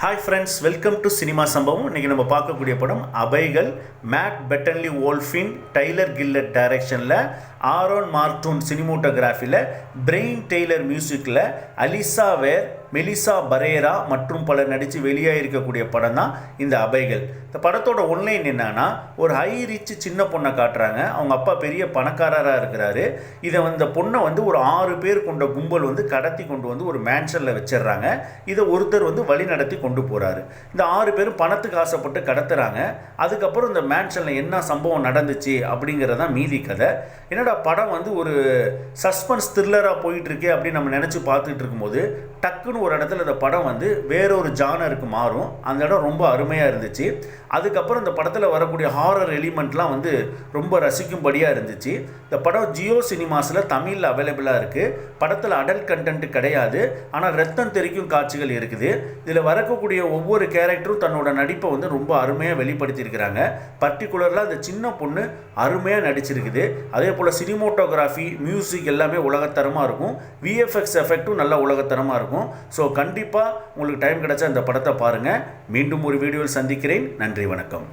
Hi friends, welcome to cinema சம்பவம். இன்றைக்கி நம்ம பார்க்கக்கூடிய படம் அபைகள். மேட் பெட்டன்லி வோல்ஃபின், டைலர் கில்லட் டைரக்ஷனில், ஆரோன் மார்டூன் சினிமோட்டோகிராஃபியில், பிரெயின் டெய்லர் மியூசிக்கில், அலிசா வேர், மெலிசா பரேரா மற்றும் பலர் நடித்து வெளியாகிருக்கக்கூடிய படம் தான் இந்த அபைகள். இந்த படத்தோட ஒன்லைன் என்னன்னா, ஒரு ஹை ரிச் சின்ன பொண்ணை காட்டுறாங்க. அவங்க அப்பா பெரிய பணக்காரராக இருக்கிறாரு. இந்த பொண்ணை ஒரு 6 பேர் கொண்ட கும்பல் கடத்தி கொண்டு ஒரு மேன்ஷனில் வச்சிடுறாங்க. இதை ஒருத்தர் வழி நடத்தி கொண்டு போகிறாரு. இந்த 6 பேரும் பணத்துக்கு ஆசைப்பட்டு கடத்துறாங்க. அதுக்கப்புறம் இந்த மேன்ஷனில் என்ன சம்பவம் நடந்துச்சு அப்படிங்கிறதான் மீதி கதை. என்னடா படம் ஒரு சஸ்பென்ஸ் த்ரில்லராக போயிட்டுருக்கே அப்படின்னு நம்ம நினச்சி பார்த்துட்டு இருக்கும்போது டக்குன்னு ஒரு இடத்துல இந்த படம் வேறொரு ஜானருக்கு மாறும். அந்த இடம் ரொம்ப அருமையாக இருந்துச்சு. அதுக்கப்புறம் இந்த படத்தில் வரக்கூடிய ஹாரர் எலிமெண்ட்லாம் ரொம்ப ரசிக்கும்படியாக இருந்துச்சு. இந்த படம் ஜியோ சினிமாஸில் தமிழில் அவைலபிளாக இருக்குது. படத்தில் அடல்ட் கண்டென்ட் கிடையாது, ஆனால் ரத்தம் தெறிக்கும் காட்சிகள் இருக்குது. இதில் வரக்கூடிய ஒவ்வொரு கேரக்டரும் தன்னோட நடிப்பை ரொம்ப அருமையாக வெளிப்படுத்தியிருக்கிறாங்க. பர்டிகுலராக இந்த சின்ன பொண்ணு அருமையாக நடிச்சிருக்குது. அதே போல் சினிமோட்டோகிராஃபி, மியூசிக் எல்லாமே உலகத்தரமாக இருக்கும். விஎஃப்எக்ஸ் எஃபெக்ட்டும் நல்ல உலகத்தரமாக இருக்கும். ஸோ கண்டிப்பாக உங்களுக்கு டைம் கிடைச்சா இந்த படத்தை பாருங்கள். மீண்டும் ஒரு வீடியோவில் சந்திக்கிறேன். நன்றி, வணக்கம்.